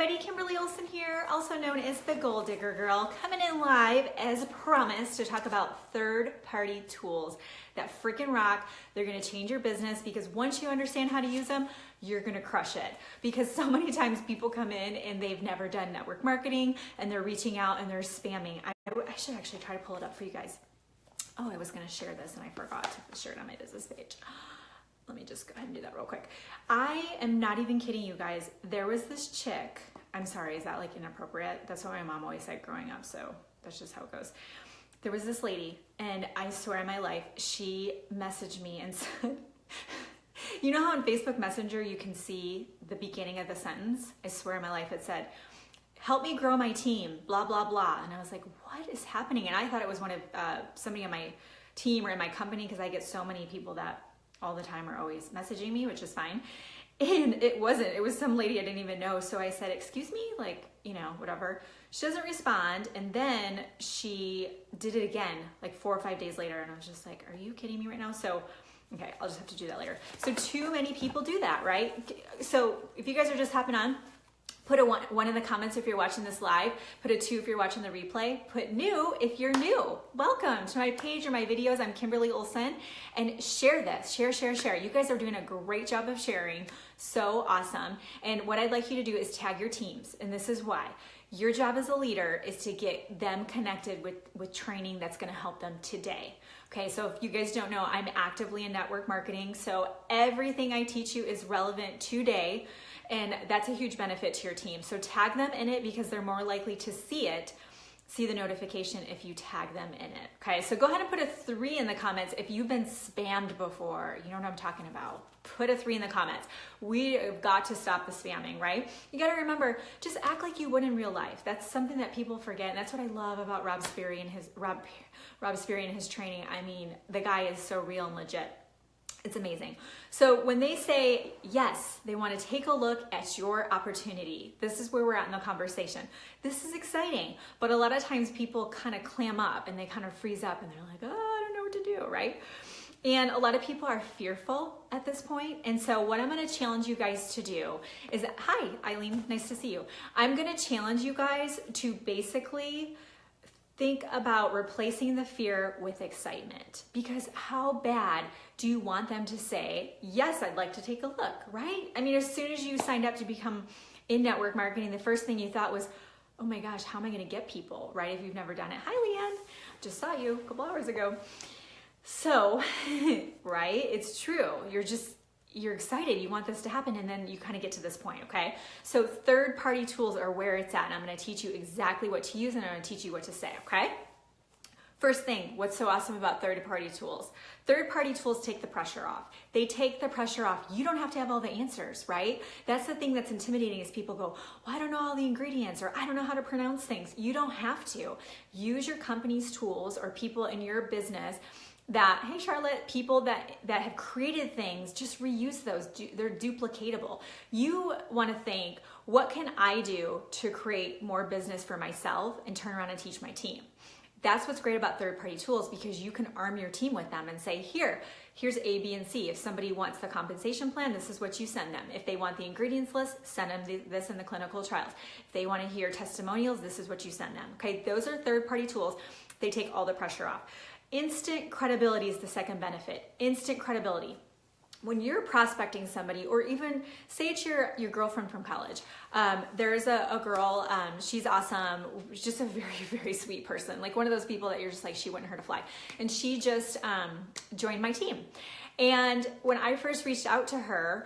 everybody, Kimberly Olson here, also known as the Goal Digger Girl, coming in live as promised to talk about third-party tools that freaking rock. They're gonna change your business because once you understand how to use them, you're gonna crush it. Because so many times people come in and they've never done network marketing and they're reaching out and they're spamming. I should actually try to pull it up for you guys. Oh, I was gonna share this and I forgot to share it on my business page. Let me just go ahead and do that real quick. I am not even kidding you guys. There was this chick, I'm sorry, is that like inappropriate? That's what my mom always said growing up, so that's just how it goes. There was this lady, and I swear on my life, she messaged me and said, you know how on Facebook Messenger you can see the beginning of the sentence? I swear on my life it said, help me grow my team, blah, blah, blah. And I was like, what is happening? And I thought it was one of somebody on my team or in my company because I get so many people that all the time are always messaging me, which is fine. And it wasn't, it was some lady I didn't even know. So I said, excuse me, like, you know, whatever. She doesn't respond. And then she did it again, like 4 or 5 days later. And I was just like, are you kidding me right now? So, okay, I'll just have to do that later. So too many people do that, right? So if you guys are just hopping on, put a one in the comments if you're watching this live, put a 2 if you're watching the replay, put new if you're new. Welcome to my page or my videos. I'm Kimberly Olson, and share this, share. You guys are doing a great job of sharing, so awesome. And what I'd like you to do is tag your teams, and this is why. Your job as a leader is to get them connected with training that's gonna help them today. Okay, so if you guys don't know, I'm actively in network marketing, so everything I teach you is relevant today. And that's a huge benefit to your team. So tag them in it because they're more likely to see the notification if you tag them in it. Okay, so go ahead and put a 3 in the comments if you've been spammed before. You know what I'm talking about. Put a 3 in the comments. We have got to stop the spamming, right? You gotta remember, just act like you would in real life. That's something that people forget. And that's what I love about Rob Sperry and his training. I mean, the guy is so real and legit. It's amazing. So when they say yes, they want to take a look at your opportunity. This is where we're at in the conversation. This is exciting, but a lot of times people kind of clam up and they kind of freeze up and they're like, oh, I don't know what to do, right? And a lot of people are fearful at this point. And so what I'm going to challenge you guys to do is, hi, Eileen, nice to see you. I'm going to challenge you guys to basically think about replacing the fear with excitement, because how bad do you want them to say, yes, I'd like to take a look, right? I mean, as soon as you signed up to become in network marketing, the first thing you thought was, oh my gosh, how am I going to get people, right? If you've never done it. Hi, Leanne, just saw you a couple hours ago. So, right, it's true. You're excited, you want this to happen, and then you kind of get to this point, okay? So third-party tools are where it's at, and I'm gonna teach you exactly what to use, and I'm gonna teach you what to say, okay? First thing, what's so awesome about third-party tools? Third-party tools take the pressure off. They take the pressure off. You don't have to have all the answers, right? That's the thing that's intimidating is people go, well, I don't know all the ingredients, or I don't know how to pronounce things. You don't have to. Use your company's tools or people in your business that, hey Charlotte, people that have created things, just reuse those. They're duplicatable. You want to think, what can I do to create more business for myself and turn around and teach my team? That's what's great about third-party tools, because you can arm your team with them and say, here's A, B, and C. If somebody wants the compensation plan, this is what you send them. If they want the ingredients list, send them this in the clinical trials. If they want to hear testimonials, this is what you send them. Okay, those are third-party tools. They take all the pressure off. Instant credibility is the second benefit. Instant credibility. When you're prospecting somebody, or even say it's your girlfriend from college, there's a girl, she's awesome, just a very, very sweet person. Like one of those people that you're just like, she wouldn't hurt a fly. And she just joined my team. And when I first reached out to her,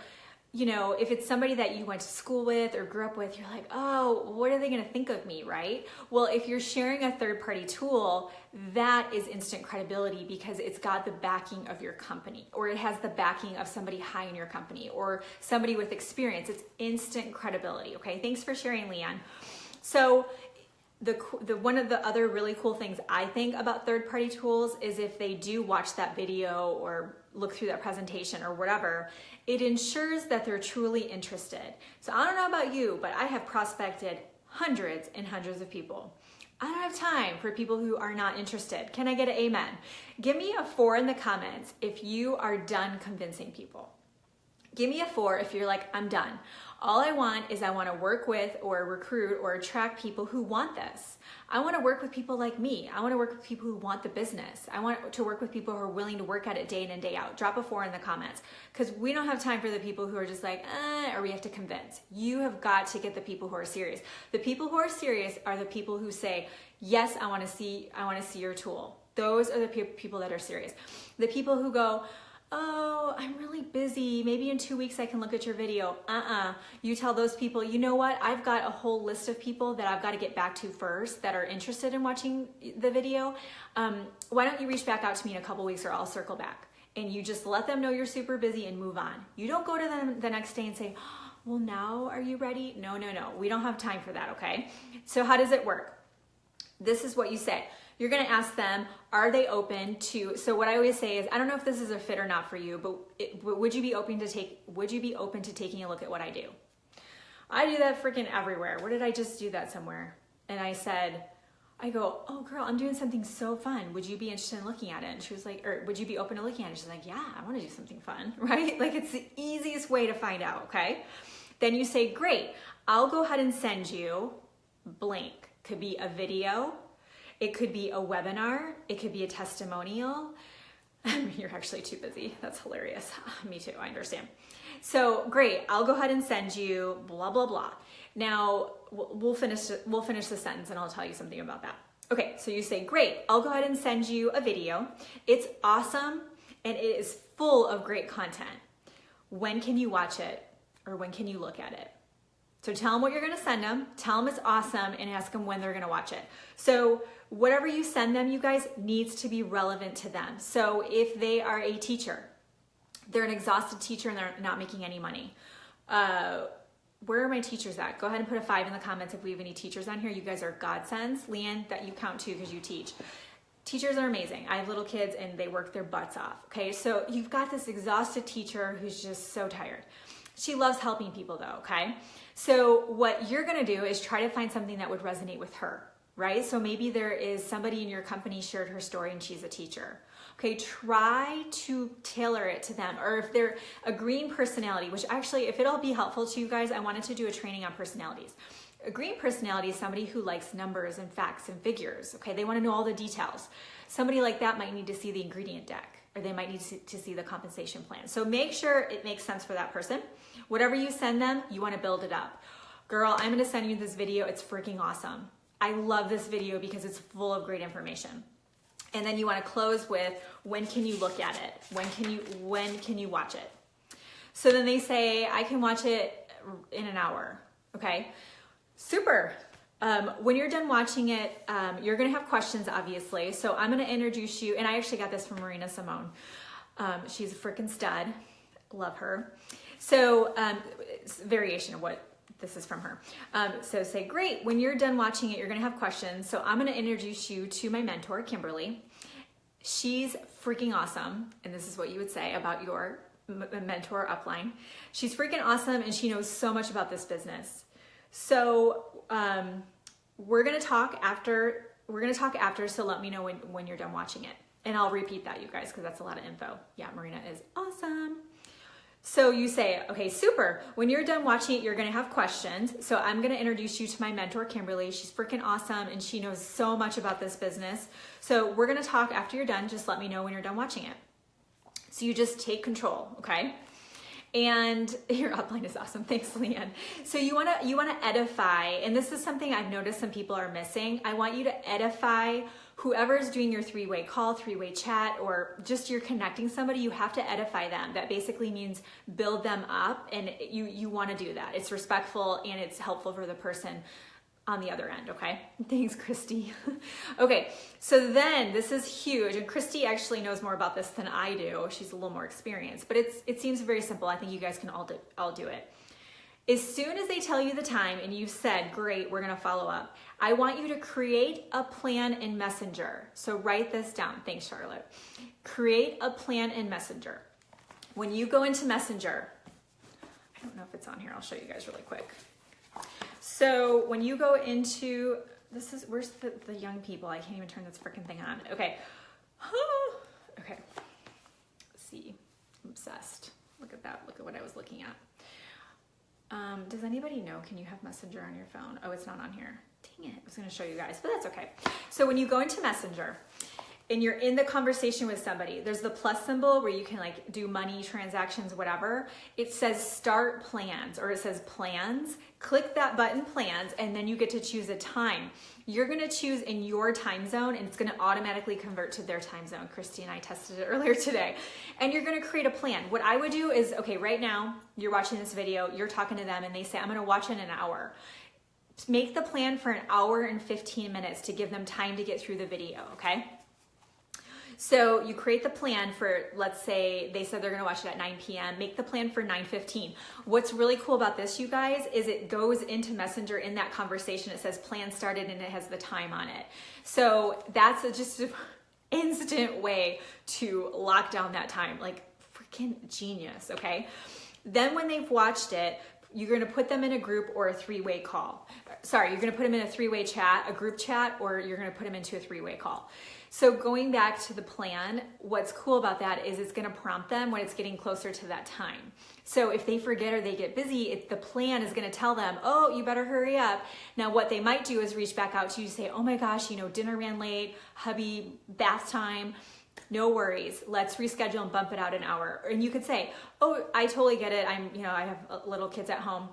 you know, if it's somebody that you went to school with or grew up with, you're like, oh, what are they gonna think of me, right? Well, if you're sharing a third-party tool, that is instant credibility because it's got the backing of your company, or it has the backing of somebody high in your company, or somebody with experience. It's instant credibility, okay? Thanks for sharing, Leanne. So one of the other really cool things I think about third-party tools is if they do watch that video or look through that presentation or whatever, it ensures that they're truly interested. So I don't know about you, but I have prospected hundreds and hundreds of people. I don't have time for people who are not interested. Can I get an amen? Give me a 4 in the comments if you are done convincing people. Give me a 4 if you're like, I'm done. All I want is I want to work with or recruit or attract people who want this. I want to work with people like me. I want to work with people who want the business. I want to work with people who are willing to work at it day in and day out. Drop a 4 in the comments, because we don't have time for the people who are just like, or we have to convince. You have got to get the people who are serious. The people who are serious are the people who say, yes, I want to see your tool. Those are the people that are serious. The people who go, oh, I'm really busy. Maybe in 2 weeks I can look at your video. You tell those people, you know what? I've got a whole list of people that I've got to get back to first that are interested in watching the video. Why don't you reach back out to me in a couple weeks, or I'll circle back. And you just let them know you're super busy and move on. You don't go to them the next day and say, well, now are you ready? No. We don't have time for that, okay? So how does it work? This is what you say. You're gonna ask them, are they open to, so what I always say is, I don't know if this is a fit or not for you, but would you be open to taking a look at what I do? I do that freaking everywhere. Where did I just do that somewhere? And I go, oh girl, I'm doing something so fun. Would you be interested in looking at it? And she was like, or would you be open to looking at it? She's like, yeah, I wanna do something fun, right? Like, it's the easiest way to find out, okay? Then you say, great, I'll go ahead and send you blank. Could be a video, it could be a webinar, it could be a testimonial. You're actually too busy. That's hilarious. Me too, I understand. So great, I'll go ahead and send you blah, blah, blah. Now we'll finish the sentence and I'll tell you something about that. Okay, so you say, great, I'll go ahead and send you a video. It's awesome and it is full of great content. When can you watch it, or when can you look at it? So tell them what you're gonna send them, tell them it's awesome, and ask them when they're gonna watch it. So whatever you send them, you guys, needs to be relevant to them. So if they are a teacher, they're an exhausted teacher and they're not making any money. Where are my teachers at? Go ahead and put a 5 in the comments if we have any teachers on here. You guys are godsends. Leanne, that you count too because you teach. Teachers are amazing. I have little kids and they work their butts off, okay? So you've got this exhausted teacher who's just so tired. She loves helping people though, okay? So what you're gonna do is try to find something that would resonate with her, right? So maybe there is somebody in your company shared her story and she's a teacher. Okay, try to tailor it to them. Or if they're a green personality, which actually, if it'll be helpful to you guys, I wanted to do a training on personalities. A green personality is somebody who likes numbers and facts and figures, okay? They wanna know all the details. Somebody like that might need to see the ingredient deck, or they might need to see the compensation plan. So make sure it makes sense for that person. Whatever you send them, you wanna build it up. Girl, I'm gonna send you this video, it's freaking awesome. I love this video because it's full of great information. And then you wanna close with, when can you look at it? When can you watch it? So then they say, I can watch it in an hour, okay? Super. When you're done watching it, you're gonna have questions, obviously. So I'm gonna introduce you, and I actually got this from Marina Simone. She's a freaking stud, love her. So it's a variation of what this is from her. So say, great, when you're done watching it, you're gonna have questions. So I'm gonna introduce you to my mentor, Kimberly. She's freaking awesome. And this is what you would say about your mentor upline. She's freaking awesome and she knows so much about this business. So we're gonna talk after, so let me know when you're done watching it. And I'll repeat that, you guys, because that's a lot of info. Yeah, Marina is awesome. So you say, okay, super. When you're done watching it, you're gonna have questions. So I'm gonna introduce you to my mentor, Kimberly. She's freaking awesome and she knows so much about this business. So we're gonna talk after you're done. Just let me know when you're done watching it. So you just take control, okay? And your upline is awesome. Thanks, Leanne. So you wanna edify, and this is something I've noticed some people are missing. I want you to edify whoever's doing your three-way call, three-way chat, or just you're connecting somebody, you have to edify them. That basically means build them up, and you wanna do that. It's respectful and it's helpful for the person on the other end, okay? Thanks, Christy. Okay, so then this is huge, and Christy actually knows more about this than I do. She's a little more experienced, but it seems very simple. I think you guys can all do it. As soon as they tell you the time and you've said, great, we're gonna follow up, I want you to create a plan in Messenger. So write this down. Thanks, Charlotte. Create a plan in Messenger. When you go into Messenger, I don't know if it's on here, I'll show you guys really quick. So when you go into, where's the young people? I can't even turn this freaking thing on. Okay. Okay. Let's see. I'm obsessed. Look at that. Look at what I was looking at. Does anybody know, can you have Messenger on your phone? Oh, it's not on here. Dang it, I was gonna show you guys, but that's okay. So when you go into Messenger and you're in the conversation with somebody, there's the plus symbol where you can like do money transactions, whatever. It says start plans, or it says plans. Click that button, plans, and then you get to choose a time. You're gonna choose in your time zone, and it's gonna automatically convert to their time zone. Christy and I tested it earlier today. And you're gonna create a plan. What I would do is, okay, right now, you're watching this video, you're talking to them, and they say, I'm gonna watch in an hour. Make the plan for an hour and 15 minutes to give them time to get through the video, okay? So you create the plan for, let's say they said they're gonna watch it at 9 p.m. Make the plan for 9:15. What's really cool about this, you guys, is it goes into Messenger in that conversation. It says plan started and it has the time on it. So that's just an instant way to lock down that time. Like freaking genius, okay? Then when they've watched it, you're gonna put them in a group or a three-way call. Sorry, you're gonna put them in a three-way chat, a group chat, or you're gonna put them into a three-way call. So going back to the plan, what's cool about that is it's gonna prompt them when it's getting closer to that time. So if they forget or they get busy, the plan is gonna tell them, oh, you better hurry up. Now what they might do is reach back out to you and say, oh my gosh, dinner ran late, hubby, bath time. No worries, let's reschedule and bump it out an hour. And you could say, oh, I totally get it. I have little kids at home.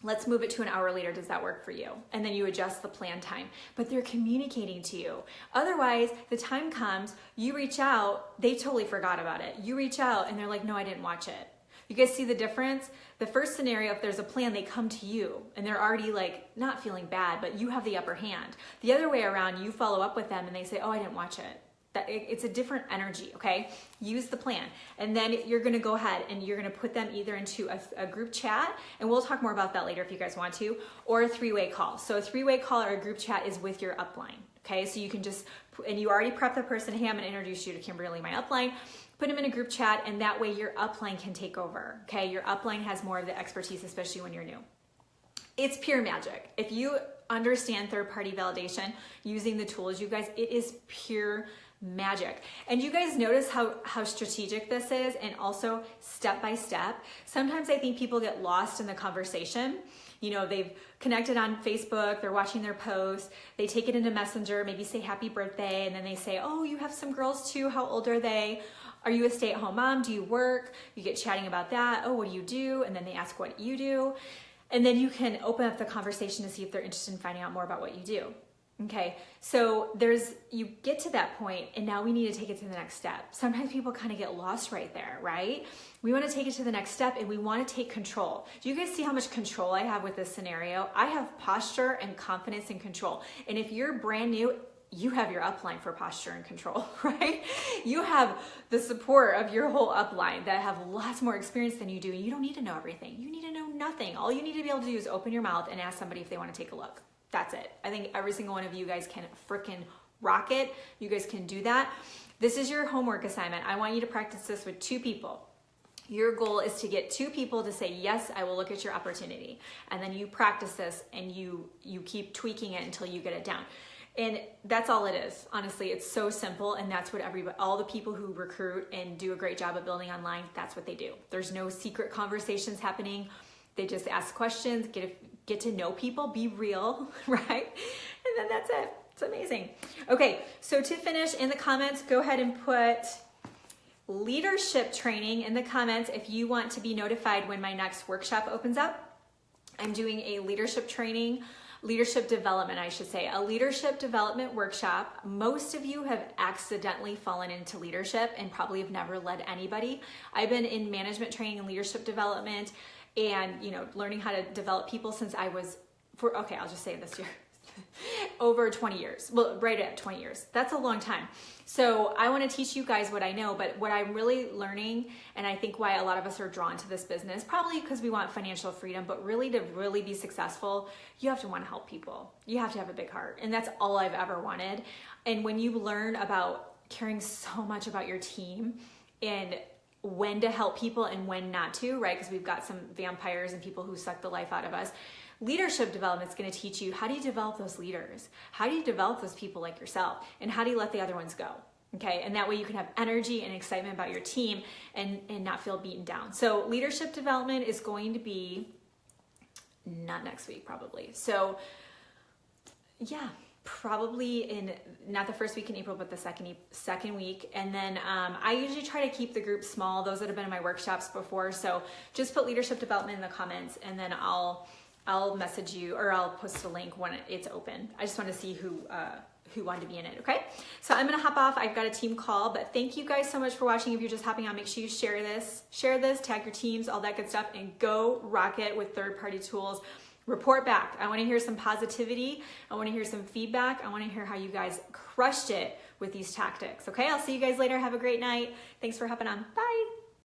Let's move it to an hour later. Does that work for you? And then you adjust the plan time, but they're communicating to you. Otherwise, the time comes, you reach out, they totally forgot about it. You reach out and they're like, no, I didn't watch it. You guys see the difference? The first scenario, if there's a plan, they come to you and they're already like not feeling bad, but you have the upper hand. The other way around, you follow up with them and they say, oh, I didn't watch it. It's a different energy, okay? Use the plan. And then you're gonna go ahead and you're gonna put them either into a group chat, and we'll talk more about that later if you guys want to, or a three-way call. So a three-way call or a group chat is with your upline, okay? So you can just, and you already prep the person, hey, I'm gonna introduce you to Kimberly, my upline, put them in a group chat, and that way your upline can take over, okay? Your upline has more of the expertise, especially when you're new. It's pure magic. If you understand third-party validation using the tools, you guys, it is pure magic. And you guys notice how strategic this is, and also step by step. Sometimes I think people get lost in the conversation. They've connected on Facebook, they're watching their posts, they take it into Messenger, maybe say happy birthday, and then they say, oh, you have some girls too, how old are they? Are you a stay-at-home mom? Do you work? You get chatting about that. Oh, what do you do? And then they ask what you do. And then you can open up the conversation to see if they're interested in finding out more about what you do. Okay, so you get to that point, and now we need to take it to the next step. Sometimes people kind of get lost right there, right? We want to take it to the next step, and we want to take control. Do you guys see how much control I have with this scenario? I have posture and confidence and control. And if you're brand new, you have your upline for posture and control, right? You have the support of your whole upline that have lots more experience than you do. You don't need to know everything. You need to know nothing. All you need to be able to do is open your mouth and ask somebody if they want to take a look. That's it. I think every single one of you guys can frickin' rock it. You guys can do that. This is your homework assignment. I want you to practice this with 2 people. Your goal is to get 2 people to say, yes, I will look at your opportunity. And then you practice this and you keep tweaking it until you get it down. And that's all it is. Honestly, it's so simple, and that's what all the people who recruit and do a great job of building online, that's what they do. There's no secret conversations happening. They just ask questions, get to know people, be real, right? And then that's it. It's amazing. Okay, so to finish, in the comments, go ahead and put leadership training in the comments if you want to be notified when my next workshop opens up. I'm doing a leadership training, leadership development, I should say, a leadership development workshop. Most of you have accidentally fallen into leadership and probably have never led anybody. I've been in management training and leadership development and learning how to develop people since I was, I'll just say this year, over 20 years. Well, right at 20 years. That's a long time. So I want to teach you guys what I know, but what I'm really learning, and I think why a lot of us are drawn to this business, probably because we want financial freedom, but really to really be successful, you have to want to help people. You have to have a big heart. And that's all I've ever wanted. And when you learn about caring so much about your team and when to help people and when not to, right? Because we've got some vampires and people who suck the life out of us. Leadership development is going to teach you, how do you develop those leaders? How do you develop those people like yourself? And how do you let the other ones go? Okay, and that way you can have energy and excitement about your team and not feel beaten down. So leadership development is going to be not next week probably. So yeah, probably in not the first week in April, but the second week. And then I usually try to keep the group small, those that have been in my workshops before. So just put leadership development in the comments, and then I'll message you, or I'll post a link when it's open. I just want to see who wanted to be in it, okay? So I'm gonna hop off. I've got a team call, but thank you guys so much for watching. If you're just hopping on, make sure you share this, tag your teams, all that good stuff, and go rock it with third-party tools. Report back. I wanna hear some positivity. I wanna hear some feedback. I wanna hear how you guys crushed it with these tactics, okay? I'll see you guys later. Have a great night. Thanks for hopping on. Bye.